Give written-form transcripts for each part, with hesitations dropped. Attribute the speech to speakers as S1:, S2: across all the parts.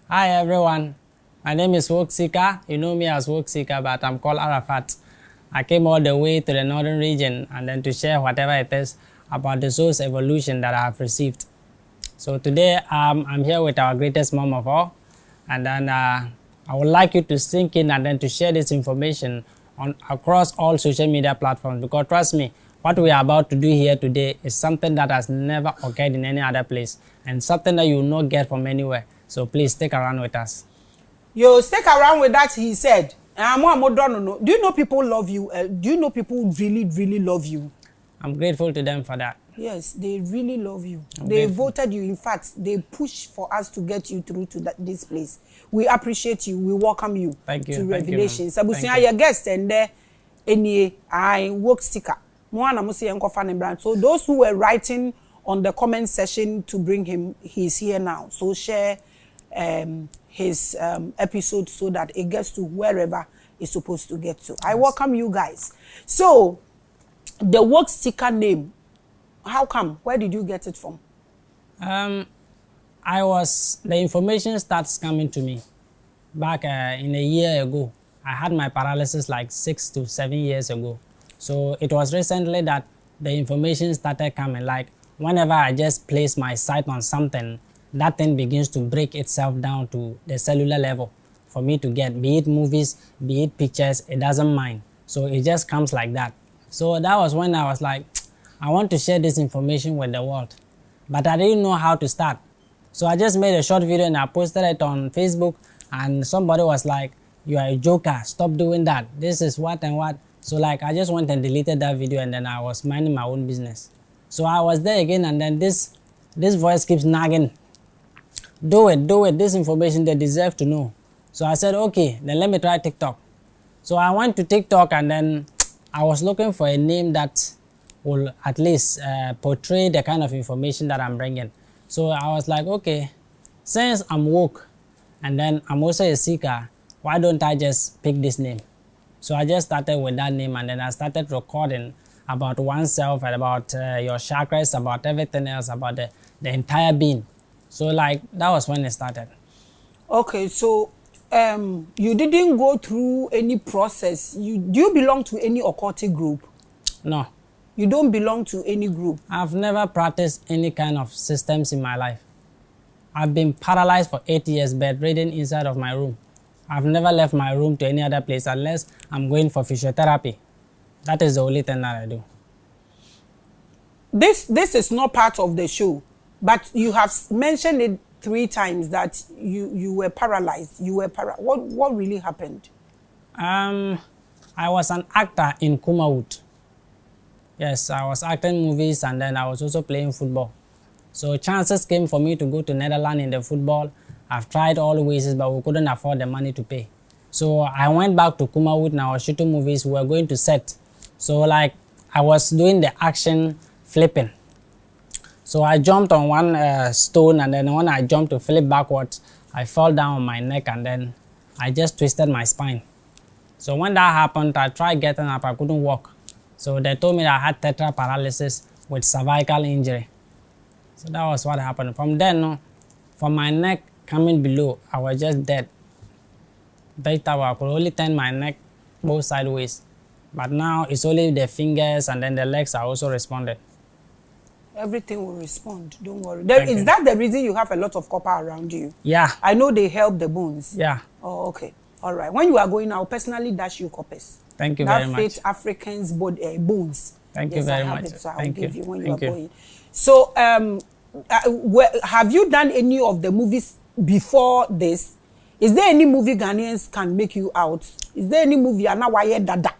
S1: Hi everyone, my name is Work Seeker. You know me as Work Seeker, but I'm called Arafat. I came all the way to the northern region and then to share whatever it is about the soul's evolution that I have received. So today I'm here with our greatest mom of all, and then I would like you to sink in and then to share this information across all social media platforms, because trust me, what we are about to do here today is something that has never occurred in any other place and something that you will not get from anywhere. So please stick around with us.
S2: You stick around with that, he said. Do you know people love you? Do you know people really, really love you?
S1: I'm grateful to them for that.
S2: Yes, they really love you. They voted you. In fact, they pushed for us to get you through to this place. We appreciate you. We welcome you.
S1: Thank you.
S2: To Revelations.
S1: Thank you.
S2: Your guest and there, I work sticker. So those who were writing on the comment section to bring him, he's here now. So share his episode so that it gets to wherever it's supposed to get to. Yes. I welcome you guys. So the work sticker name, how come? Where did you get it from?
S1: The information starts coming to me back in a year ago. I had my paralysis like 6 to 7 years ago. So it was recently that the information started coming. Like whenever I just place my sight on something, that thing begins to break itself down to the cellular level for me to get, be it movies, be it pictures, it doesn't mind. So it just comes like that. So that was when I was like, I want to share this information with the world, but I didn't know how to start. So I just made a short video and I posted it on Facebook, and somebody was like, you are a joker, stop doing that. This is what and what. So like I just went and deleted that video, and then I was minding my own business. So I was there again, and then this voice keeps nagging. Do it, this information they deserve to know. So I said, okay, then let me try TikTok. So I went to TikTok, and then I was looking for a name that will at least portray the kind of information that I'm bringing. So I was like, okay, since I'm woke and then I'm also a seeker, why don't I just pick this name? So I just started with that name, and then I started recording about oneself and about your chakras, about everything else, about the entire being. So like that was when it started.
S2: Okay, so you didn't go through any process. Do you belong to any occultic group?
S1: No.
S2: You don't belong to any group?
S1: I've never practiced any kind of systems in my life. I've been paralyzed for 8 years, bedridden inside of my room. I've never left my room to any other place unless I'm going for physiotherapy. That is the only thing that I do.
S2: This is not part of the show, but you have mentioned it 3 times that you were paralyzed. What really happened?
S1: I was an actor in Kumawood. Yes, I was acting movies, and then I was also playing football. So chances came for me to go to Netherlands in the football. I've tried all ways, but we couldn't afford the money to pay. So I went back to Kumawood and I was shooting movies. We were going to set. So like I was doing the action flipping. So I jumped on one stone, and then when I jumped to flip backwards, I fell down on my neck, and then I just twisted my spine. So when that happened, I tried getting up, I couldn't walk. So they told me that I had tetra paralysis with cervical injury. So that was what happened. From then, from my neck coming below, I was just dead. I could only turn my neck both sideways. But now it's only the fingers, and then the legs are also responded.
S2: Everything will respond, don't worry. Is that the reason you have a lot of copper around you?
S1: Yeah.
S2: I know they help the bones.
S1: Yeah.
S2: Oh, okay. All right. When you are going, I'll personally dash you coppers.
S1: Thank you very much.
S2: That fit Africans' bones.
S1: Thank you very much.
S2: So I'll give you when you are going. So, have you done any of the movies before this? Is there any movie Ghanaians can make you out? Is there any movie ana waye dada?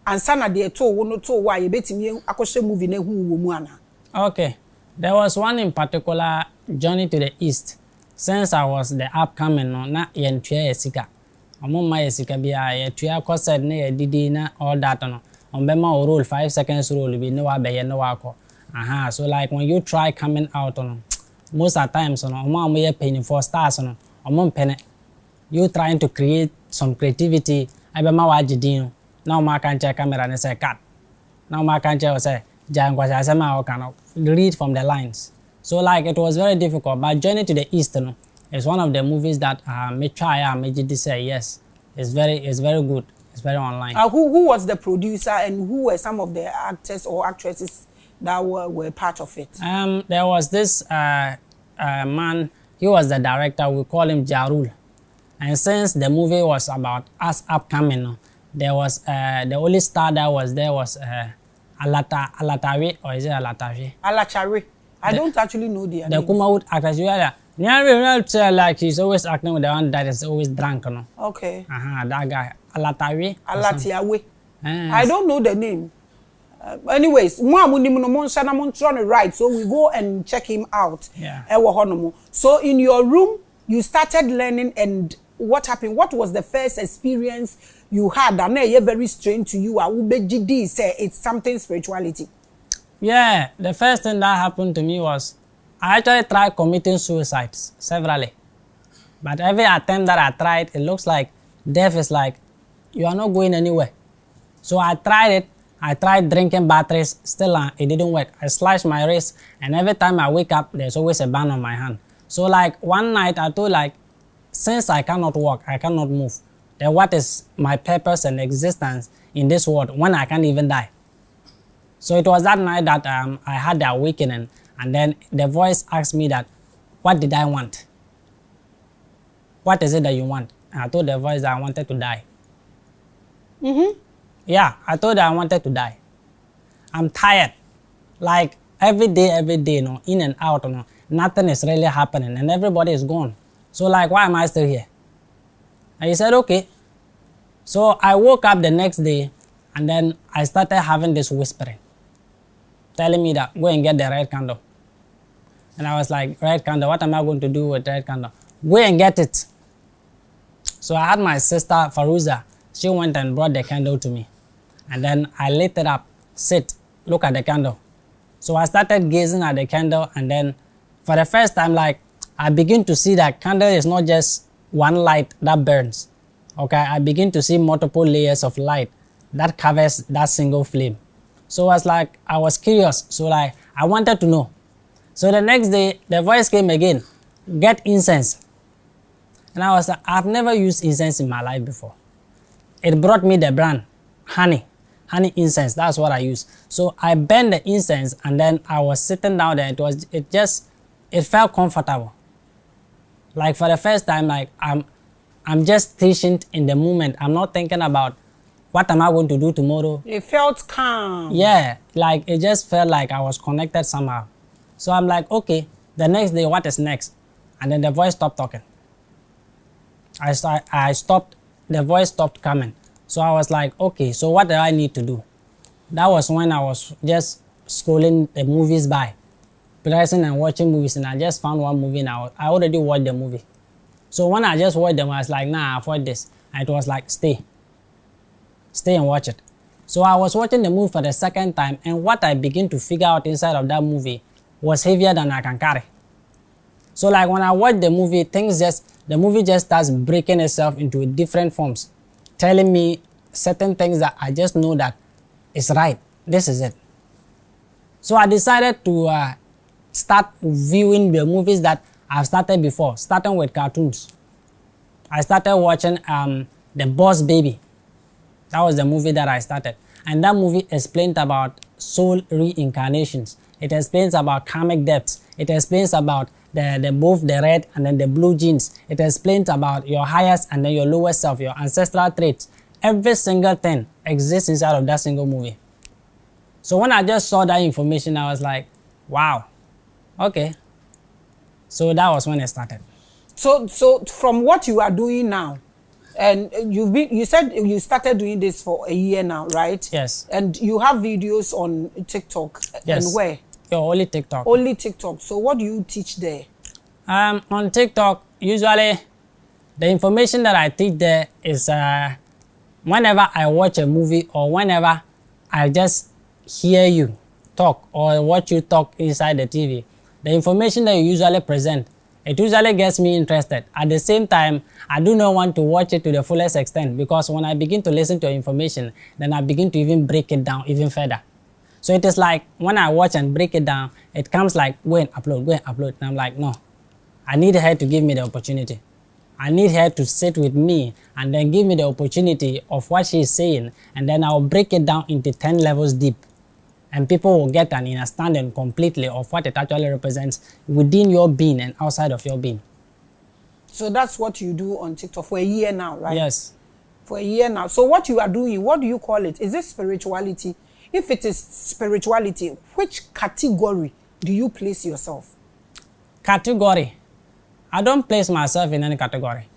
S2: And sana de to wono to wa ye betimi akoshe movie na hu wo mu ana?
S1: Okay. There was one in particular, Journey to the East. Since I was the upcoming, na yentua esika. Omoma esika bia yetua kosed na yedidi na all that no. Ombema o roll 5 seconds roll be no wa be ye no wa ko. So like when you try coming out on most of the times on omo paying for stars on omo you trying to create some creativity I be ma wa jidin now ma can check camera and say cut. Now ma can check say jangwa say ma can read from the lines. So like it was very difficult, but Journey to the East It's one of the movies that me try me did say yes. It's very good. It's very online.
S2: Who was the producer and who were some of the actors or actresses that were part of it?
S1: There was this man. He was the director. We call him Jarul. And since the movie was about us upcoming, there was the only star that was there was Alatawi, or is it Alatawi?
S2: Alachari. I don't actually know the name.
S1: The Kumawood actress. Yeah, like he's always acting with the one that is always drunk, no?
S2: Okay.
S1: That guy. Alatawi.
S2: Alatiawe. I don't know the name. Anyways, right, so we go and check him out.
S1: Yeah.
S2: So in your room, you started learning, and what happened? What was the first experience you had? And very strange to you. Say it's something spirituality.
S1: Yeah, the first thing that happened to me was I actually tried committing suicides severally. But every attempt that I tried, it looks like death is like, you are not going anywhere. So I tried it. I tried drinking batteries, still it didn't work. I slashed my wrist, and every time I wake up, there's always a burn on my hand. So like one night I thought like, since I cannot walk, I cannot move, then what is my purpose and existence in this world when I can't even die? So it was that night that I had the awakening, and then the voice asked me that, what did I want? What is it that you want? And I told the voice that I wanted to die. Yeah, I told her I wanted to die. I'm tired. Like every day, in and out, nothing is really happening and everybody is gone. So like, why am I still here? And he said, okay. So I woke up the next day, and then I started having this whispering, telling me that, go and get the red candle. And I was like, red candle, what am I going to do with red candle? Go and get it. So I had my sister, Faruza. She went and brought the candle to me. And then I lit it up, sit, look at the candle. So I started gazing at the candle, and then for the first time, like, I begin to see that candle is not just one light that burns. Okay, I begin to see multiple layers of light that covers that single flame. So I was like, I was curious. So like, I wanted to know. So the next day, the voice came again, get incense. And I was like, I've never used incense in my life before. It brought me the brand, honey incense. That's what I use. So I burned the incense, and then I was sitting down there. It felt comfortable. Like for the first time, like I'm just patient in the moment. I'm not thinking about what am I going to do tomorrow.
S2: It felt calm.
S1: Yeah, like it just felt like I was connected somehow. So I'm like, okay, the next day, what is next? And then the voice stopped talking. The voice stopped coming. So I was like, okay, so what do I need to do? That was when I was just scrolling the movies by, pressing and watching movies, and I just found one movie, and I already watched the movie. So when I just watched them, I was like, nah, I've watched this. And it was like, stay and watch it. So I was watching the movie for the second time, and what I began to figure out inside of that movie was heavier than I can carry. So like when I watch the movie, the movie just starts breaking itself into different forms, telling me certain things that I just know that it's right. This is it. So I decided to start viewing the movies that I've started before, starting with cartoons. I started watching The Boss Baby. That was the movie that I started. And that movie explained about soul reincarnations. It explains about karmic debts. It explains about both the red and then the blue genes. It explains about your highest and then your lowest self, your ancestral traits. Every single thing exists inside of that single movie. So when I just saw that information, I was like, wow, okay. So that was when it started.
S2: So from what you are doing now, and you said you started doing this for a year now, right?
S1: Yes.
S2: And you have videos on TikTok.
S1: Yes.
S2: And where?
S1: Only TikTok.
S2: Only TikTok. So what do you teach there?
S1: On TikTok, usually the information that I teach there is whenever I watch a movie or whenever I just hear you talk or watch you talk inside the TV, the information that you usually present, it usually gets me interested. At the same time, I do not want to watch it to the fullest extent, because when I begin to listen to your information, then I begin to even break it down even further. So it is like when I watch and break it down, it comes like, go and upload. And I'm like, no, I need her to give me the opportunity. I need her to sit with me and then give me the opportunity of what she is saying, and then I'll break it down into 10 levels deep. And people will get an understanding completely of what it actually represents within your being and outside of your being.
S2: So that's what you do on TikTok for a year now, right?
S1: Yes.
S2: For a year now. So what you are doing, what do you call it? Is it spirituality? If it is spirituality, which category do you place yourself?
S1: Category. I don't place myself in any category.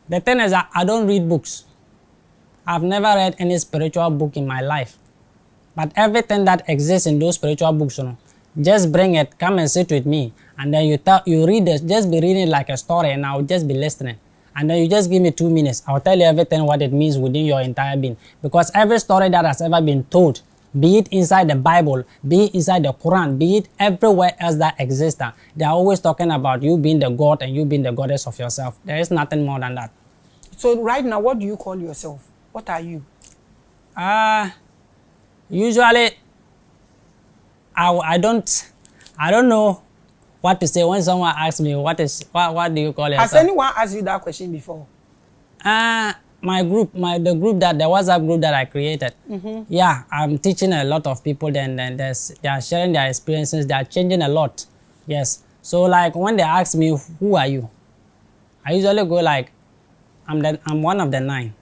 S1: The thing is that I don't read books. I've never read any spiritual book in my life. But everything that exists in those spiritual books, just bring it, come and sit with me, and then you read it, just be reading it like a story, and I'll just be listening. And then you just give me 2 minutes. I'll tell you everything what it means within your entire being. Because every story that has ever been told, be it inside the Bible, be it inside the Quran, be it everywhere else that exists, they are always talking about you being the God and you being the goddess of yourself. There is nothing more than that.
S2: So right now, what do you call yourself? What are you?
S1: Usually, I don't know what to say when someone asks me what do you call yourself?
S2: Has anyone asked you that question before?
S1: My group, the WhatsApp group that I created. Yeah, I'm teaching a lot of people. Then they are sharing their experiences. They are changing a lot. Yes. So like when they ask me, who are you? I usually go like, I'm one of the 9.